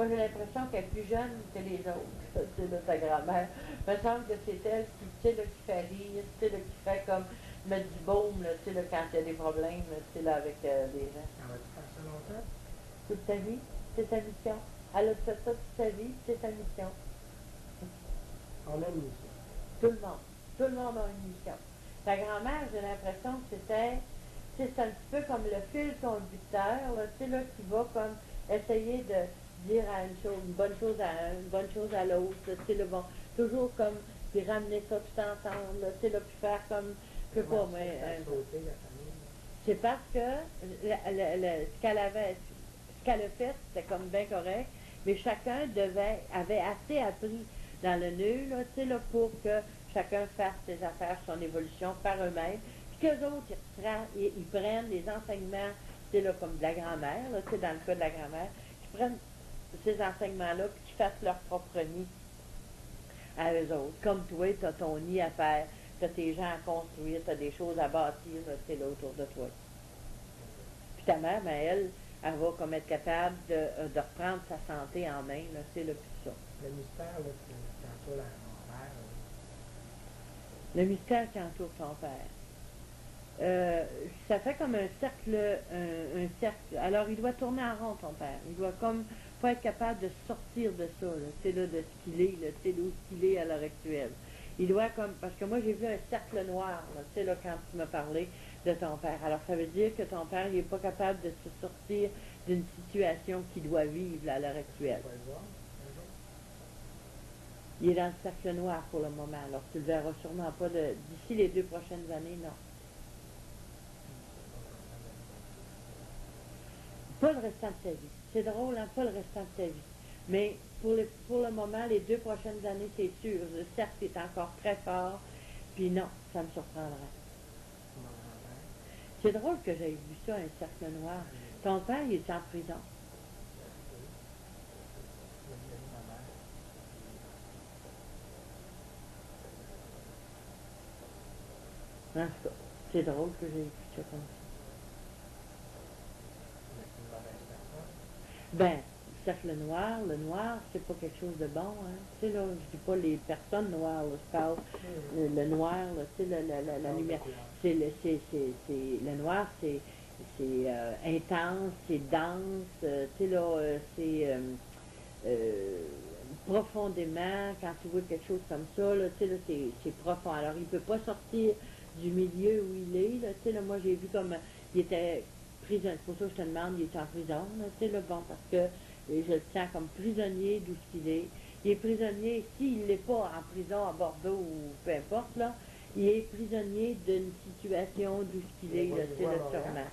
Moi, j'ai l'impression qu'elle est plus jeune que les autres, tu sais, là, ta grand-mère. Il me semble que c'est elle qui, tu sais, là, qui fait rire, tu sais, là, qui fait comme mettre du baume, là, tu sais, là, quand il y a des problèmes, là, tu sais, là, avec les gens. Elle va-tu faire ça longtemps? Toute ta vie, c'est sa mission. Elle a fait ça toute sa vie, c'est sa mission. On a une mission. Tout le monde. Tout le monde a une mission. Ta grand-mère, j'ai l'impression que c'était, tu sais, c'est un petit peu comme le fil conducteur, là, tu sais, là, qui va comme essayer de dire à une bonne chose à l'autre, tu sais, là, bon, toujours comme, puis ramener ça tout ensemble, là, tu sais, là, puis faire comme, je sais pas, mais, Sauter la famille. c'est parce que ce qu'elle a fait, c'était comme bien correct, mais chacun avait assez appris dans le nœud, là, tu sais, là, pour que chacun fasse ses affaires, son évolution par eux-mêmes, puis qu'eux autres, ils prennent les enseignements, tu sais, là, comme de la grand-mère, là, tu sais, dans le cas de la grand-mère, qu'ils prennent ces enseignements-là, puis qu'ils fassent leur propre nid à eux autres. Comme toi, tu as ton nid à faire, tu as tes gens à construire, tu as des choses à bâtir, là, tu sais, là, autour de toi. Puis ta mère, ben, elle va comme être capable de reprendre sa santé en main, là, tu sais, là, puis tout ça. Le mystère, là, qui entoure la grand-mère. Le mystère qui entoure ton père. Ça fait comme un cercle, un cercle. Alors, il doit tourner en rond, ton père. Il doit comme pas être capable de sortir de ça, là, tu sais, là, de ce qu'il est, là, tu sais, d'où qu'il est à l'heure actuelle. Il doit comme, parce que moi, j'ai vu un cercle noir, là, tu sais, là, quand tu m'as parlé de ton père. Alors, ça veut dire que ton père, il n'est pas capable de se sortir d'une situation qu'il doit vivre, là, à l'heure actuelle. On va le voir. Un jour. Il est dans le cercle noir pour le moment. Alors, tu le verras sûrement pas d'ici les 2 prochaines années, non. Pas le restant de sa vie. C'est drôle, hein? Pas le restant de sa vie. Mais pour le moment, les 2 prochaines années, c'est sûr. Le cercle est encore très fort. Puis non, ça me surprendrait. Ma grand-mère. C'est drôle que j'aie vu ça, un cercle noir. Ton père, il est en prison. Il y a ma mère. En tout cas, c'est drôle que j'ai vu ça comme ça. Mais c'est une mauvaise personne. Ben, cercle noir, le noir, c'est pas quelque chose de bon, hein. Tu sais, là, je dis pas les personnes noires, là, je parle le noir, là, tu sais, la lumière. Le noir, c'est intense, c'est dense, tu sais, là, c'est profondément, quand tu vois quelque chose comme ça, là, tu sais, là, c'est profond. Alors, il peut pas sortir du milieu où il est, là, tu sais, là, moi, j'ai vu comme, il était prisonnier, c'est pour ça que je te demande, il est en prison, là, tu sais, là, bon, parce que je le sens comme prisonnier d'où qu'il est. Il est prisonnier, s'il n'est pas en prison à Bordeaux ou peu importe, là, il est prisonnier d'une situation d'où qu'il est, là, tu sais, là, sûrement.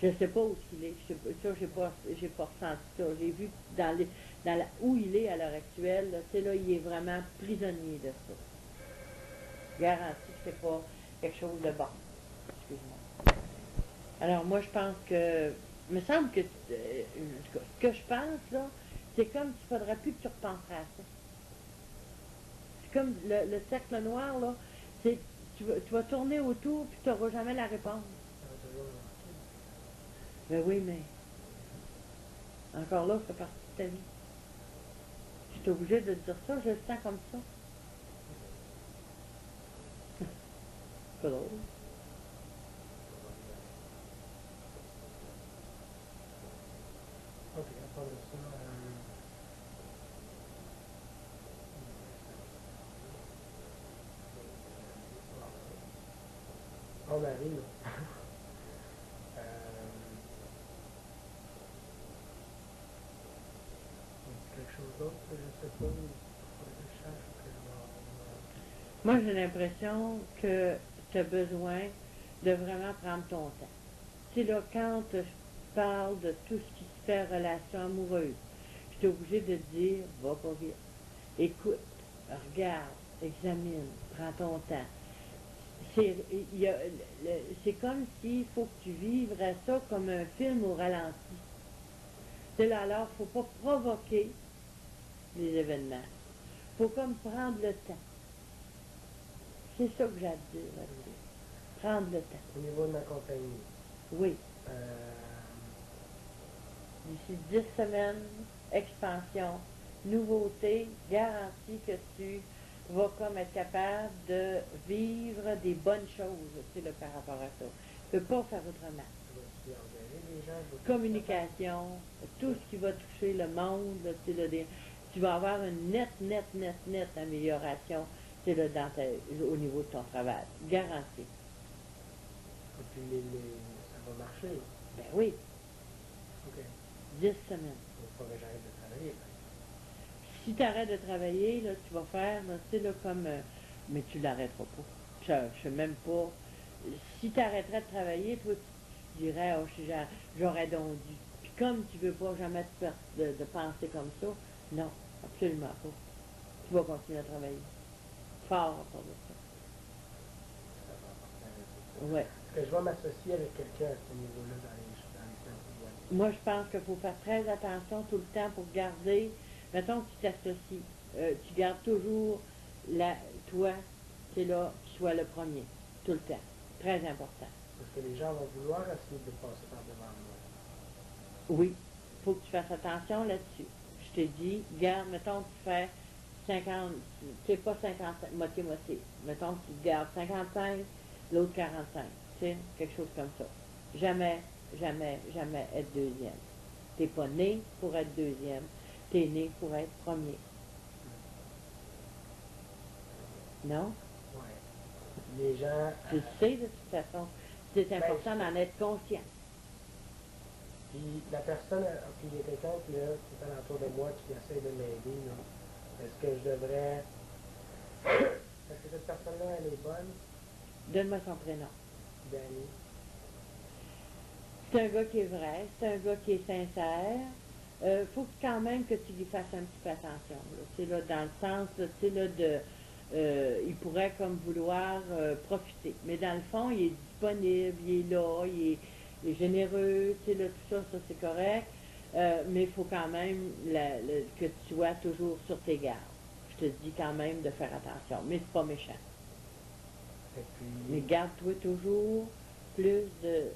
Je ne sais pas où il est, ça, j'ai pas ressenti ça. J'ai vu où il est à l'heure actuelle, là, tu sais, là, il est vraiment prisonnier de ça. Garanti que c'est pas quelque chose de bon. Excuse-moi. Alors, moi, je pense que, il me semble que, ce que je pense, là, c'est comme s'il ne faudrait plus que tu repenserais à ça. C'est comme le cercle noir, là, c'est, tu vas tourner autour, puis tu n'auras jamais la réponse. Ça va toujours manquer. Ben oui, mais encore là, ça fait partie de ta vie. Je suis obligée de te dire ça, je le sens comme ça. C'est pas drôle. Ok, à part de ça, on arrive. Quelque chose d'autre, je sais pas. Faudrait que je cherche, que je Moi, j'ai l'impression que tu as besoin de vraiment prendre ton temps. Tu sais, là, quand je parle de tout ce qui se fait en relation amoureuse, je suis obligée de te dire, va pas vite. Écoute, regarde, examine, prends ton temps. C'est comme s'il faut que tu vivrais ça comme un film au ralenti. Tu sais, là, alors, il ne faut pas provoquer les événements. Il faut comme prendre le temps. C'est ça que j'ai à te dire là-dessus. Prendre le temps. Au niveau de ma compagnie, Oui. d'ici 10 semaines, expansion, nouveauté, garantie que tu vas comme être capable de vivre des bonnes choses, tu sais, là, par rapport à ça. Tu ne peux pas faire autrement. Je vais engager les gens, je vais Communication, tout ce qui va toucher le monde, là, tu sais, là, tu vas avoir une nette amélioration, tu sais, là, au niveau de ton travail. Garantie. et puis ça va marcher. Ben oui, OK. 10 semaines. Il ne faut pas que j'arrête de travailler. Par exemple. Si tu arrêtes de travailler, là, tu vas faire, là, tu sais, là, comme... mais tu l'arrêteras pas. Je sais même pas... Si tu arrêterais de travailler, toi, tu dirais, oh, j'aurais donc dû. Puis comme tu veux pas jamais de penser comme ça, non, absolument pas. Tu vas continuer à travailler. Fort à part de ça. Ça va apporter un résultat. Ouais. Est-ce que je vais m'associer avec quelqu'un à ce niveau-là dans les semaines qui viennent? Moi, je pense qu'il faut faire très attention tout le temps pour garder... Mettons que tu t'associes. Tu gardes toujours toi, c'est là, tu sois le premier. Tout le temps. Très important. Parce que les gens vont vouloir essayer de passer par devant moi. Oui, il faut que tu fasses attention là-dessus. Je te dis, garde, mettons que tu fais 50, tu sais pas 55, moitié-moitié. Mettons que tu gardes 55, l'autre 45. Tu sais, quelque chose comme ça. Jamais être deuxième. T'es pas né pour être deuxième. T'es né pour être premier. Non? Ouais. Les gens... Tu le sais de toute façon. C'est important je- d'en être conscient. Puis la personne, puis il y a quelqu'un qui est alentour de moi qui essaie de m'aider. Là. Est-ce que je devrais... Est-ce que cette personne-là, elle est bonne? Donne-moi son prénom. Danny. C'est un gars qui est vrai, c'est un gars qui est sincère. Faut quand même que tu lui fasses un petit peu attention. Là. C'est là, dans le sens, là, tu sais, là, il pourrait comme vouloir profiter. Mais dans le fond, il est disponible, il est là, il est généreux, tu sais, là, tout ça, ça c'est correct. Mais il faut quand même que tu sois toujours sur tes gardes. Je te dis quand même de faire attention, mais c'est pas méchant. Et puis... Mais garde-toi toujours plus de...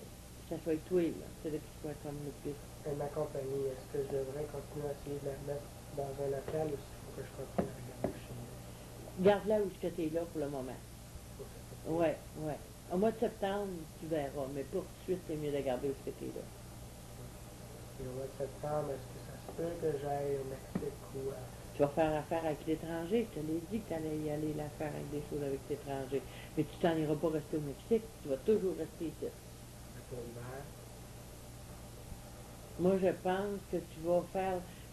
Ça soit toi, là. C'est là qui soit comme le plus. Ma compagnie, est-ce que je devrais continuer à essayer de la mettre dans un appel ou s'il faut que je continue à regarder chez nous? Garde-la où ce que tu es là pour le moment. Pour cette fois. Ouais, ouais. Au mois de septembre, tu verras, mais pour tout de suite, c'est mieux de garder où ce que tu es là. Et au mois de septembre, est-ce que ça se peut que j'aille au Mexique ou à... Tu vas faire affaire avec l'étranger. Je te l'ai dit que tu allais y aller la faire avec des choses avec l'étranger. Mais tu t'en iras pas rester au Mexique, tu vas toujours rester ici. pour l'hiver? Moi, je pense que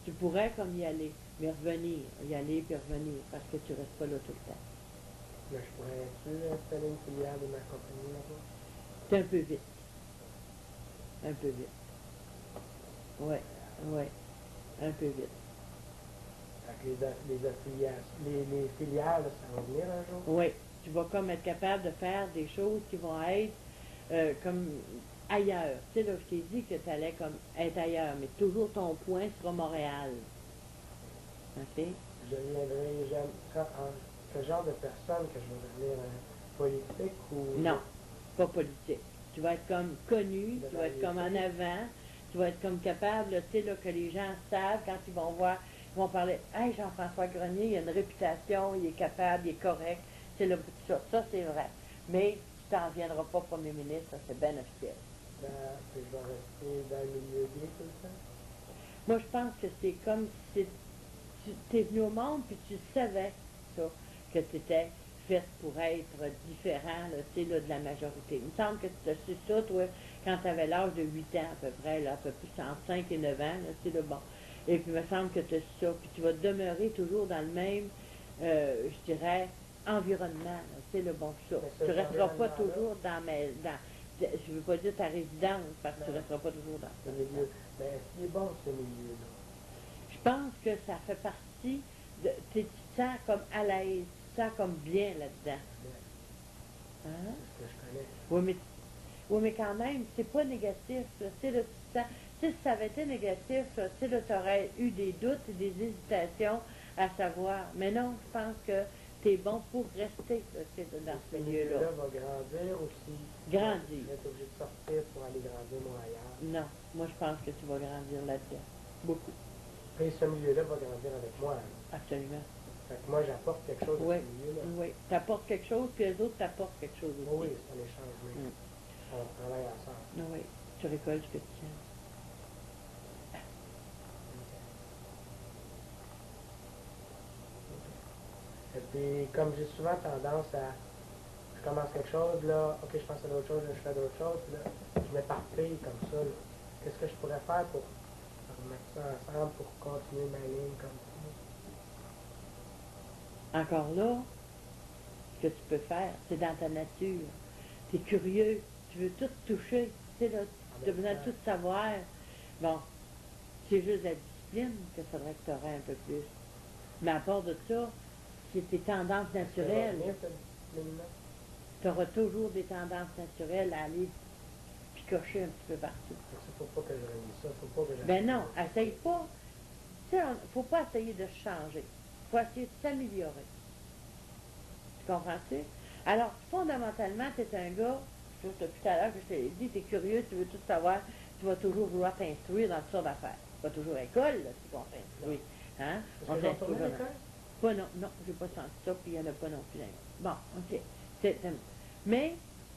tu pourrais comme y aller, mais revenir, y aller puis revenir, parce que tu restes pas là tout le temps. Mais je pourrais-tu installer une filiale de ma compagnie là-bas? C'est un peu vite. Un peu vite. Ouais, ouais, un peu vite. Fait que les filiales, ça va venir un jour? Oui, tu vas comme être capable de faire des choses qui vont être comme ailleurs. Tu sais, là, je t'ai dit que tu allais comme être ailleurs, mais toujours ton point sera Montréal. OK? Je viendrai, quel genre de personne que je vais devenir politique ou... Non, pas politique. Tu vas être comme connu, tu vas être comme en avant, tu vas être comme capable, là, tu sais, là, que les gens savent quand ils vont voir, ils vont parler, hey, Jean-François Grenier, il a une réputation, il est capable, il est correct, c'est le ça c'est vrai. Mais tu t'en viendras pas premier ministre, ça c'est bien officiel. Que je vais rester dans le milieu gay tout le temps? Moi, je pense que c'est comme si tu es venu au monde puis tu savais ça, que tu étais faite pour être différent, là, tu sais, là, de la majorité. Il me semble que tu as su ça, toi, quand tu avais l'âge de 8 ans à peu près, là, à peu plus entre 5 et 9 ans, là, c'est le bon. Et puis, il me semble que tu as su ça, puis tu vas demeurer toujours dans le même, je dirais, environnement, là, c'est le bon ça. Tu ne resteras pas toujours je ne veux pas dire ta résidence, parce que tu ne resteras pas toujours dans Ce ça. milieu. Mais est-ce qu'il est bon, ce milieu-là? Je pense que ça fait partie de... Tu te sens comme à l'aise, tu te sens comme bien là-dedans. C'est Hein? ce que je connais. Oui, mais quand même, c'est pas négatif. Là. Tu sais, là, tu sais, si ça avait été négatif, là, tu aurais eu des doutes et des hésitations à savoir. Mais non, je pense que tu t'es bon pour rester là, tu sais, dans ce milieu-là. va grandir aussi. Grandir. Je vais être obligé de sortir pour aller grandir moi ailleurs. Non, moi je pense que tu vas grandir là-dedans. Beaucoup. Et ce milieu-là va grandir avec moi. Là. Absolument. Fait que moi, j'apporte quelque chose Oui, à ce milieu-là. oui. Tu apportes quelque chose, puis les autres t'apportent quelque chose aussi. Oui, c'est un échange. Oui. On travaille ensemble. Oui, tu récoltes ce que tu sèmes. Et puis, comme j'ai souvent tendance à... Je commence quelque chose, là, ok, je pense à d'autres choses, je fais d'autres choses, puis là, je m'éparpille comme ça. Là. Qu'est-ce que je pourrais faire pour remettre ça ensemble, pour continuer ma ligne comme ça? Encore là, ce que tu peux faire, c'est dans ta nature. Tu es curieux, tu veux tout toucher, tu sais, là, tu as besoin de tout savoir. Bon, c'est juste la discipline qu'il faudrait que tu aurais un peu plus. Mais à part de ça, c'est tes tendances naturelles. Tu auras toujours des tendances naturelles à aller picocher un petit peu partout. Il ne faut pas que je réunisse ça, faut pas que je... Ben non, essaye pas. Tu sais, faut pas essayer de changer. Faut essayer de s'améliorer. Tu comprends-tu? Alors, fondamentalement, tu es un gars, depuis tout à l'heure que je t'ai dit, tu es curieux, tu veux tout savoir, tu vas toujours vouloir t'instruire dans toutes sortes d'affaires. Tu vas toujours à l'école, là, si on t'instruit. Hein? Est-ce On que je t'instruit retourne à l'école? pas non, non, j'ai pas senti ça, puis il n'y en a pas non plus. Bon, ok. Mais,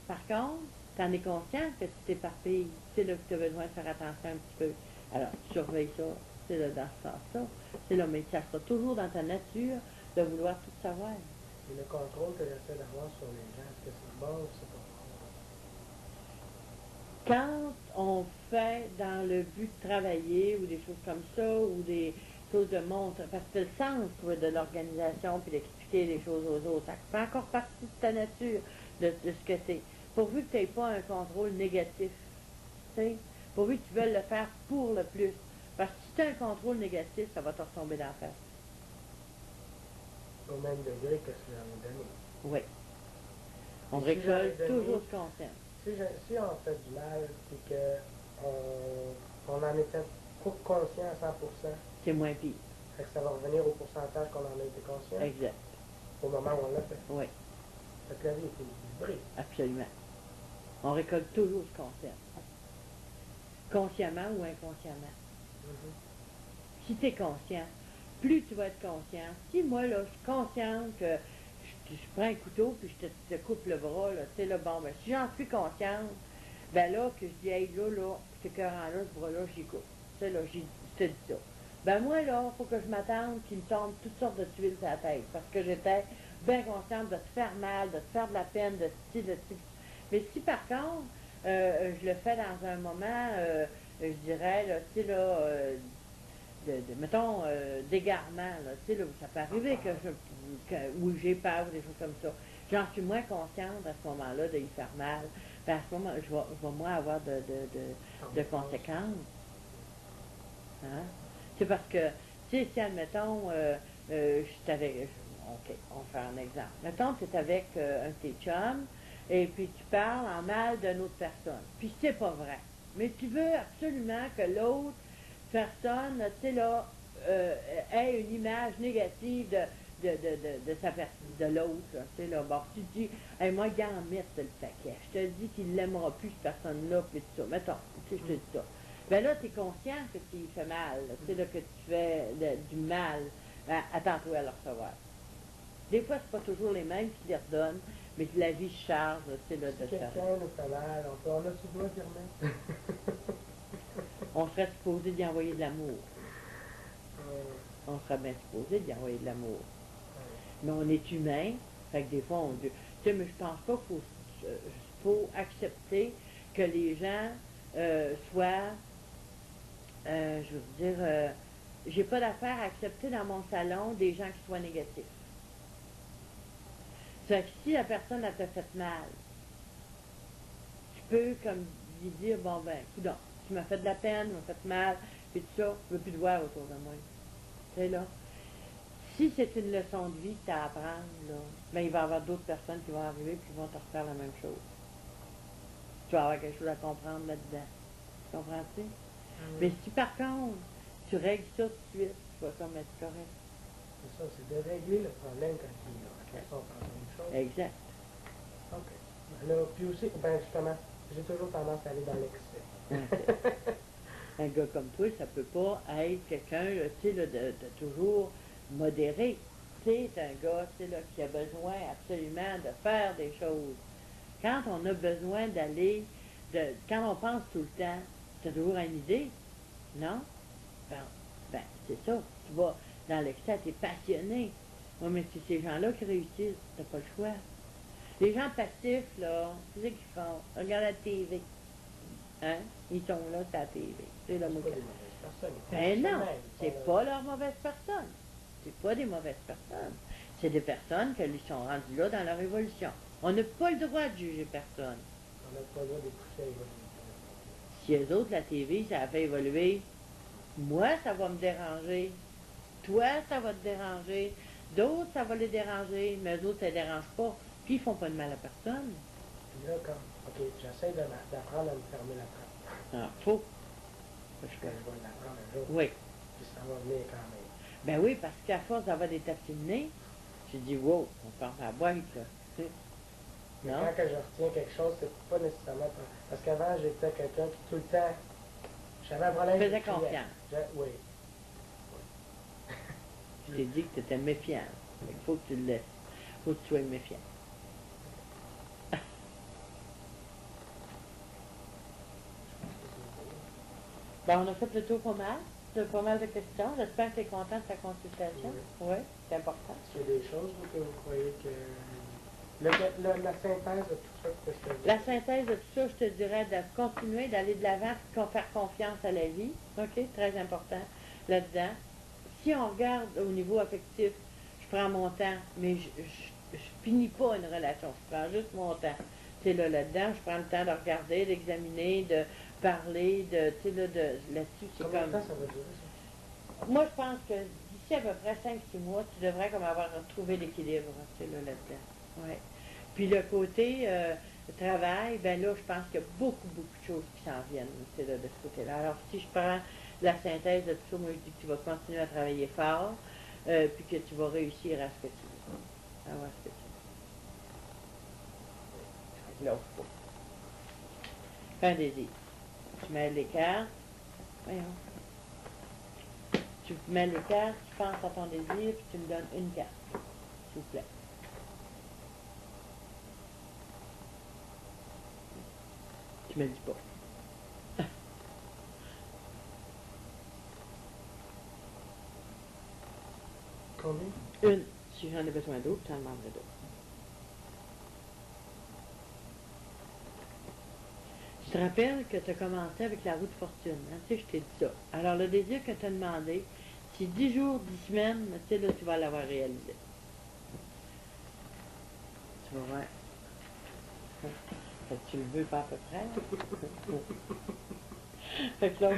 par contre, tu en es conscient que tu t'éparpilles, c'est là que tu as besoin de faire attention un petit peu. Alors, tu surveilles ça, c'est là dans ce sens-là. C'est là, mais ça sera toujours dans ta nature de vouloir tout savoir. Et le contrôle que j'essaie d'avoir sur les gens, est-ce que c'est bon ou c'est pas bon? Quand on fait dans le but de travailler ou des choses comme ça, ou des choses de montre, parce que c'est le sens toi, de l'organisation, puis d'expliquer les choses aux autres, ça fait encore partie de ta nature, de ce que c'est. Pourvu que tu n'aies pas un contrôle négatif, tu sais, pourvu que tu veuilles le faire pour le plus. Parce que si tu as un contrôle négatif, ça va te retomber dans la face. Au même degré que ce que j'en ai donné. Oui. On Si récolte j'avais donné- toujours ce qu'on sème. Si on fait du mal, et qu'on en était pas conscient à 100%, C'est moins pire. fait que ça va revenir au pourcentage qu'on en a été conscient Exact. au moment où on l'a fait. Oui, Fait que la vie est équilibrée. absolument. On récolte toujours ce qu'on sème. Consciemment ou inconsciemment. Si tu es conscient, plus tu vas être conscient. Si moi, là, je suis consciente que je prends un couteau puis je te coupe le bras, là, tu sais, là, bon, ben, si j'en suis consciente, ben là, que je dis, hey, là, ce cœur-là, ce bras-là, j'y coupe. Tu sais, là, je te dis ça. Ben moi, là, il faut que je m'attende qu'il me tombe toutes sortes de tuiles sur la tête, parce que j'étais bien consciente de te faire mal, de te faire de la peine, de ci, de ci. Mais si, par contre, je le fais dans un moment, je dirais, là, tu sais, là, mettons, d'égarement, là, tu sais, là, ça peut arriver où j'ai peur ou des choses comme ça. J'en suis moins consciente à ce moment-là de y faire mal. Ben, à ce moment, je vais moins avoir de conséquences. Hein? C'est parce que, tu sais, si, admettons, je suis avec, ok, on fait un exemple. Mettons, tu es avec un de tes chums, et puis tu parles en mal d'une autre personne. Puis c'est pas vrai. Mais tu veux absolument que l'autre personne, tu sais, là, ait une image négative de sa personne, de l'autre, là, tu sais, là. Bon, tu te dis, hey, moi, garde le paquet. Je te dis qu'il l'aimera plus, cette personne-là, puis tout ça. Mettons, tu sais, je te dis ça. Ben là, tu es conscient que tu fais mal, tu sais, là, que tu fais du mal. Ben, attends-toi à le recevoir. Des fois, c'est pas toujours les mêmes qui les redonnent, mais que la vie charge, tu sais, là, de Si ça. quelqu'un nous fait mal, on a-tu le doigt fermé? On serait supposé d'y envoyer de l'amour. On serait bien supposé d'y envoyer de l'amour. Mais on est humain, fait que des fois, on dit... Tu sais, mais je pense pas qu'il faut accepter que les gens soient... je veux dire... j'ai pas d'affaire à accepter dans mon salon des gens qui soient négatifs. Fait que si la personne a te fait mal, tu peux comme lui dire, bon ben, coudonc, tu m'as fait de la peine, tu m'as fait mal, puis tout ça, je veux plus te voir autour de moi. Tu sais, là. Si c'est une leçon de vie que tu as à apprendre, là, ben il va y avoir d'autres personnes qui vont arriver et qui vont te refaire la même chose. Tu vas avoir quelque chose à comprendre là-dedans. Tu comprends-tu? Mais si par contre, tu règles ça tout de suite, tu vas comme être correct. C'est ça, c'est de régler le problème quand il est là. Après ça, on pense à une chose. Exact. OK. Ben là, puis aussi, ben justement, j'ai toujours tendance à aller dans l'excès. Un gars comme toi, ça peut pas être quelqu'un, là, tu sais, là, de toujours modéré. C'est un gars, tu sais, là, qui a besoin absolument de faire des choses. Quand on a besoin d'aller, quand on pense tout le temps, tu as toujours une idée, non? Ben, c'est ça. Tu vas dans l'excès, tu es passionné. Oui, mais c'est ces gens-là qui réussissent, t'as pas le choix. Les gens passifs, là, c'est ce qu'ils font. Regarde la TV. Hein? Ils sont là, c'est la TV. C'est le mot. C'est pas des mauvaises personnes. Ben non, c'est pas leurs mauvaises personnes. C'est pas des mauvaises personnes. C'est des personnes qui sont rendues là dans leur évolution. On n'a pas le droit de juger personne. On n'a pas le droit d'écouter à évoluer. Si eux autres, la TV, ça a fait évoluer, moi, ça va me déranger. Toi, ça va te déranger. D'autres, ça va les déranger, mais eux autres, ça ne dérange pas. Puis, ils font pas de mal à personne. Puis là, comme, OK, j'essaie d'apprendre à me fermer la trappe. Ah, faut. Parce Je que, vais l'apprendre un jour. oui. Puis ça va venir quand même. Ben oui, parce qu'à force d'avoir des tapis de nez, j'ai dit, wow, on part à la boîte, là. Mais Non? quand que je retiens quelque chose, c'est pas nécessairement... Parce qu'avant, j'étais quelqu'un qui, tout le temps, j'avais un problème... Tu faisais je criais. confiance. Oui. Je t'ai dit que tu étais méfiant. Il faut que tu le laisses. Il faut que tu sois méfiant. Ben, on a fait le tour pas mal. De pas mal de questions. J'espère que tu es content de ta consultation. Oui, c'est important. Est-ce qu'il y a des choses que vous croyez que... la synthèse de tout ça que je te dis. La synthèse de tout ça, je te dirais de continuer, d'aller de l'avant, de faire confiance à la vie. OK? Très important là-dedans. Si on regarde au niveau affectif, je prends mon temps, mais je finis pas une relation. Je prends juste mon temps. Tu sais, là-dedans, je prends le temps de regarder, d'examiner, de parler, tu sais, là-dessus, c'est Combien de comme... temps ça va durer, ça? Moi, je pense que d'ici à peu près 5-6 mois, tu devrais comme avoir retrouvé l'équilibre, tu sais, là-dedans. Ouais. Puis le côté travail, ben là, je pense qu'il y a beaucoup, beaucoup de choses qui s'en viennent, tu sais, là, de ce côté-là. Alors, si je prends la synthèse de tout ça, moi, je dis que tu vas continuer à travailler fort, puis que tu vas réussir à ce que tu veux. À avoir ce que tu veux. Là, faut. Fais un désir. Tu mets les cartes. Voyons. Tu mets les cartes, tu penses à ton désir, puis tu me donnes une carte, s'il vous plaît. Tu me le dis pas. Combien? Une. Si j'en ai besoin d'autres, tu en demanderais d'autres. Je te rappelle que tu as commencé avec la roue de fortune. Hein? Tu sais, je t'ai dit ça. Alors, le désir que tu as demandé, si 10 jours, 10 semaines, tu sais, là, tu vas l'avoir réalisé. Tu vas voir. Fait que tu le veux pas à peu près. Fait que là,